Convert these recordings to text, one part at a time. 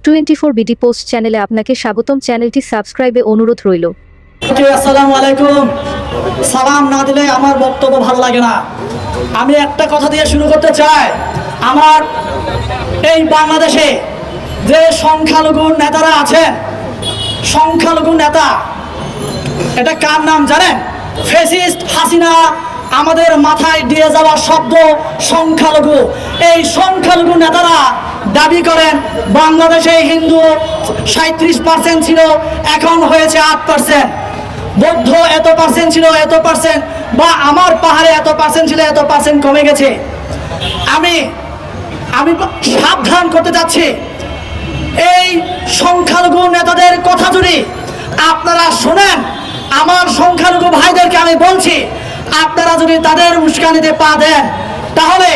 24 BD post চ্যানেলে আপনাকে স্বাগতম। চ্যানেলটি সাবস্ক্রাইবে অনুরোধ রইল। আসসালামু আলাইকুম। সালাম না দিলে আমার বক্তব্য ভালো লাগে না। আমি একটা কথা দিয়ে শুরু করতে চাই। আমার এই বাংলাদেশে যে সংখ্যালঘু নেতারা আছেন, সংখ্যালঘু নেতা, এটা কার নাম জানেন? ফ্যাসিস্ট হাসিনা আমাদের মাথায় দিয়ে যাওয়া শব্দ সংখ্যালঘু। এই সংখ্যালঘু নেতারা দাবি করেন বাংলাদেশে হিন্দু 37% ছিল, এখন হয়েছে 8%। বৌদ্ধ এত পার্সেন্ট ছিল, এত পার্সেন্ট, বা আমার পাহাড়ে এত পার্সেন্ট ছিল, এত পার্সেন্ট কমে গেছে। আমি সাবধান করতে যাচ্ছি, এই সংখ্যালঘু নেতাদের কথা যদি আপনারা শোনেন, আমার সংখ্যালঘু ভাইদেরকে আমি বলছি, আপনারা যদি তাদের উস্কানিতে পা দেন, তাহলে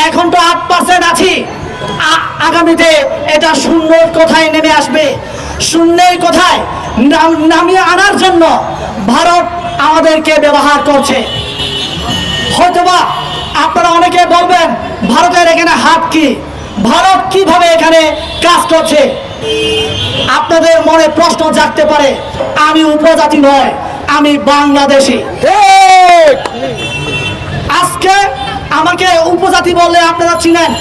এখন তো 8% আছি, আগামীতে এটা শূন্যের কোথায় নেমে আসবে। শূন্যের কোথায় নামিয়ে আনার জন্য ভারত আমাদেরকে ব্যবহার করছে। হয়তোবা আপনারা অনেকে বলবেন ভারতের এখানে হাত কি, ভারত কিভাবে এখানে কাজ করছে। আপনাদের মনে প্রশ্ন জাগতে পারে, আমি উপজাতি নয়, আমি বাংলাদেশি। আজকে আমাকে উপজাতি বললে আপনারা চিনেন,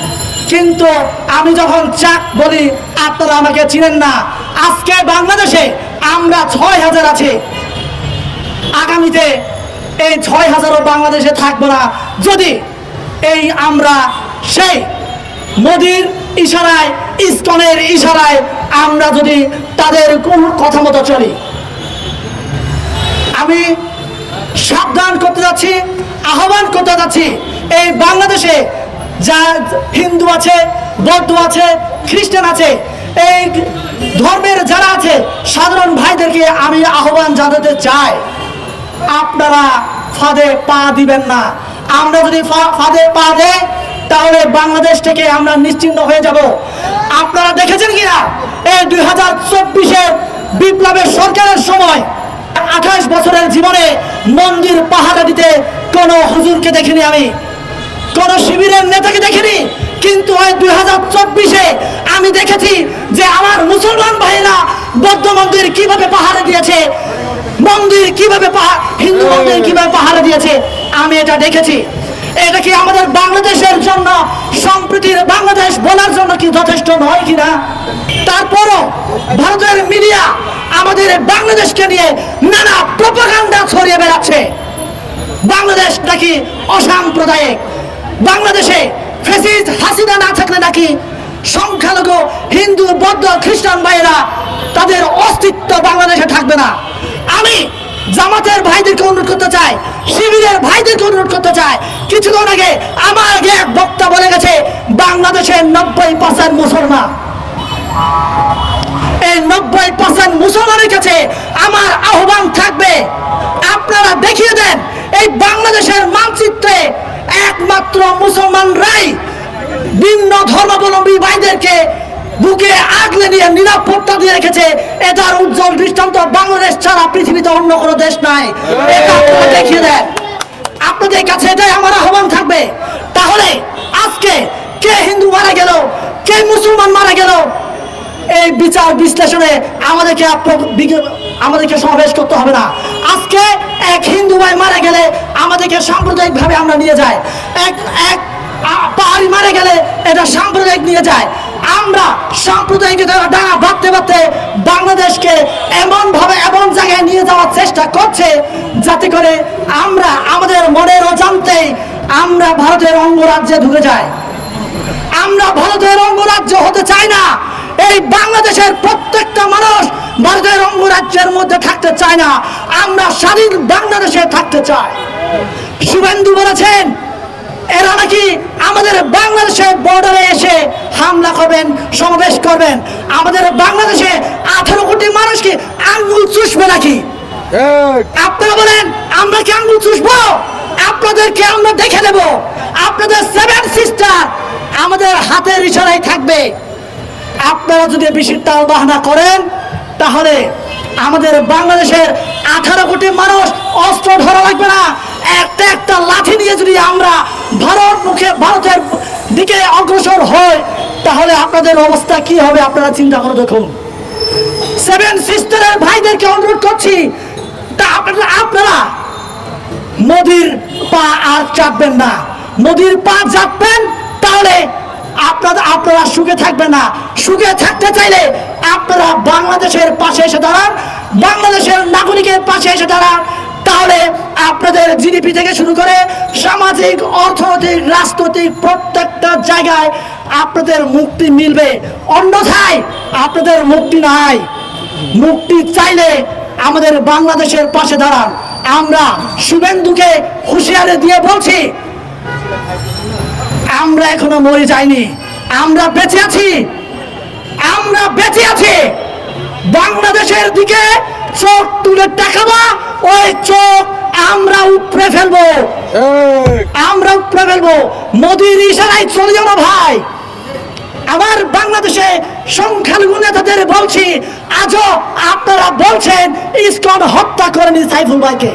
কিন্তু আমি যখন চাক বলি আপনারা আমাকে চিনেন না। আজকে বাংলাদেশে আমরা 6000 আছি, আগামীতে এই 6000ও বাংলাদেশে থাকবো না যদি এই আমরা সেই মোদির ইশারায়, ইসকনের ইশারায় আমরা যদি তাদের কোন কথা মতো চলি। আমি সাবধান করতে যাচ্ছি, আহ্বান করতে যাচ্ছি, এই বাংলাদেশে যা হিন্দু আছে, বৌদ্ধ আছে, খ্রিস্টান আছে, এই ধর্মের যারা আছে সাধারণ ভাইদেরকে আমি আহ্বান জানাতে চাই, আপনারা ফাঁদে পা দিবেন না। আমরা যদি ফাঁদে পা দেই তাহলে বাংলাদেশ থেকে আমরা নিশ্চিহ্ন হয়ে যাব। আপনারা দেখেছেন কিনা এই 2024-এর বিপ্লবের সরকারের সময় 28 বছরের জীবনে মন্দির পাহারা দিতে কোন হুজুরকে দেখিনি, আমি কোন শিবিরের নেতাকে দেখিনি, কিন্তু ওই 2024-এ আমি দেখেছি যে আমার মুসলমান ভাইরা বৌদ্ধ মন্দির কিভাবে পাহারা দিয়েছে, মন্দির কিভাবে হিন্দু মন্দির কিভাবে পাহারা দিয়েছে, আমি এটা দেখেছি। এটা কি আমাদের বাংলাদেশের জন্য, সম্প্রীতির বাংলাদেশ বলার জন্য কি যথেষ্ট নয় কিনা? তারপরও ভারতের মিডিয়া আমাদের বাংলাদেশকে নিয়ে নানা প্রোপাগান্ডা ছড়িয়ে বেড়াচ্ছে। বাংলাদেশ নাকি অসাম্প্রদায়িক, বাংলাদেশে ফ্যাসিস্ট হাসিনা না থাকলে নাকি সংখ্যালঘু হিন্দু, বৌদ্ধ, খ্রিস্টান ভাইয়েরা তাদের অস্তিত্ব বাংলাদেশে থাকবে না। আমি জামাতের ভাইদেরকে অনুরোধ করতে চাই, শিবিরের ভাইদেরকে অনুরোধ করতে চাই, কিছুক্ষণ আগে আমার আগে এক বক্তা বলে গেছে বাংলাদেশের 90% মুসলমান। এই 90% মুসলমানের কাছে আমার আহ্বান থাকবে, আপনারা দেখিয়ে দেন এই বাংলাদেশের মানচিত্রে একমাত্র মুসলমানরাই ভিন্ন ধর্মাবলম্বী ভাইদেরকে বুকে আগলে নিয়ে নিরাপত্তা দিয়ে রেখেছে। এটার উজ্জ্বল দৃষ্টান্ত বাংলাদেশ ছাড়া পৃথিবীতে অন্য কোনো দেশ নাই। এটা আপনারা দেখিয়ে দেন, আপনাদের কাছে এটাই আমার আহ্বান থাকবে। তাহলে আজকে কে হিন্দু মারা গেল, কে মুসলমান মারা গেল, এই বিচার বিশ্লেষণে আমাদেরকে সমাবেশ করতে হবে না। আজকে এক হিন্দু ভাই মারা গেলে আমাদেরকে সাম্প্রদায়িক ভাবে আমরা নিয়ে যাই, এক পাহাড়ি মারা গেলে এটা সাম্প্রদায়িক নিয়ে যায়। আমরা সাম্প্রদায়িক ডাঙা বাঁধতে বাঁধতে বাংলাদেশকে এমন ভাবে এমন জায়গায় নিয়ে যাওয়ার চেষ্টা করছে যাতে করে আমরা আমাদের মনের অজান্তেই আমরা ভারতের অঙ্গরাজ্যে ঢুকে যাই। আমরা ভারতের অঙ্গরাজ্য হতে চাই না। এই বাংলাদেশের প্রত্যেকটা মানুষ ভারতের অঙ্গরাজ্যের মধ্যে থাকতে চায় না, আমরা স্বাধীন বাংলাদেশে থাকতে চাই। শুভেন্দু বলেছেন এরা নাকি আমাদের বাংলাদেশের বর্ডারে এসে হামলা করবেন, সমাবেশ করবেন। আমাদের বাংলাদেশে 18 কোটি মানুষকে আঙ্গুল চুষবে নাকি? আপনারা বলেন আমরা কি আঙ্গুল চুষবো? আপনাদেরকে আমরা দেখে নেব। আপনাদের 7 সিস্টার আমাদের হাতের ইশারায় থাকবে। আপনারা যদি বেশি তাল বাহানা করেন তাহলে আমাদের বাংলাদেশের 18 কোটি মানুষ অস্ত্র ধরা লাগবে না। একটা একটা লাঠি নিয়ে যদি আমরা ভারতের দিকে অগ্রসর হই তাহলে আপনাদের অবস্থা কি হবে আপনারা চিন্তা করে দেখুন। সেভেন সিস্টারের ভাইদেরকে অনুরোধ করছি, তা আপনারা মোদির পা আর চাপবেন না। মোদির পা চাপবেন তাহলে আপনারা সুখে থাকবেন না। সুখে থাকতে চাইলে আপনারা বাংলাদেশের পাশে এসে দাঁড়ান, বাংলাদেশের নাগরিকের পাশে এসে দাঁড়ান। তাহলে আপনাদের জিডিপি থেকে শুরু করে সামাজিক, অর্থনৈতিক, রাজনৈতিক প্রত্যেকটা জায়গায় আপনাদের মুক্তি মিলবে। অন্যথায় আপনাদের মুক্তি নাই। মুক্তি চাইলে আমাদের বাংলাদেশের পাশে দাঁড়ান। আমরা শুভেন্দুকে হুঁশিয়ারি দিয়ে বলছি, আমরা এখনো মরে যাইনি, আমরা বেঁচে আছি, আমরা বেঁচে আছি। বাংলাদেশের দিকে চোখ তুলে তাকাবা, ওই চোখ আমরা উপড়ে ফেলবো, আমরা উপড়ে ফেলবো। মোদির ইশারায় চলে যাবো ভাই। আমার বাংলাদেশে সংখ্যালঘু নেতাদের বলছি, আজও আপনারা বলছেন ইসকন হত্যা করেনি সাইফুল ভাইকে।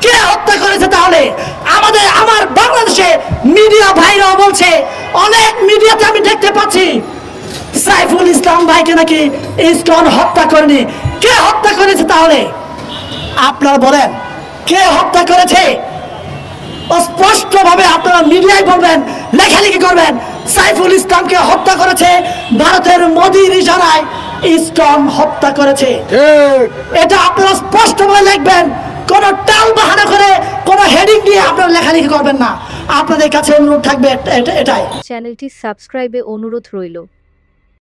কে হত্যা করেছে? তাহলে আমার বাংলাদেশে মিডিয়া ভাইরাও বলছে, অনেক মিডিয়াতে আমি দেখতে পাচ্ছি সাইফুল ইসলাম ভাইকে নাকি ইসকন হত্যা করেনি। কে হত্যা করেছে? তাহলে আপনারা বলেন, কে হত্যা করেছে? স্পষ্টভাবে আপনারা মিডিয়ায় বলবেন, লেখালেখি করবেন, সাইফুল ইসলামকে হত্যা করেছে ভারতের মোদির ইশারায় ইসকন হত্যা করেছে। এটা আপনারা স্পষ্টভাবে লিখবেন, কোন টাল বাহানা করে কোন হেডিং দিয়ে আপনারা লেখালেখি করবেন না। আপনাদের কাছে অনুরোধ থাকবে এটাই। চ্যানেলটি সাবস্ক্রাইবে অনুরোধ রইল।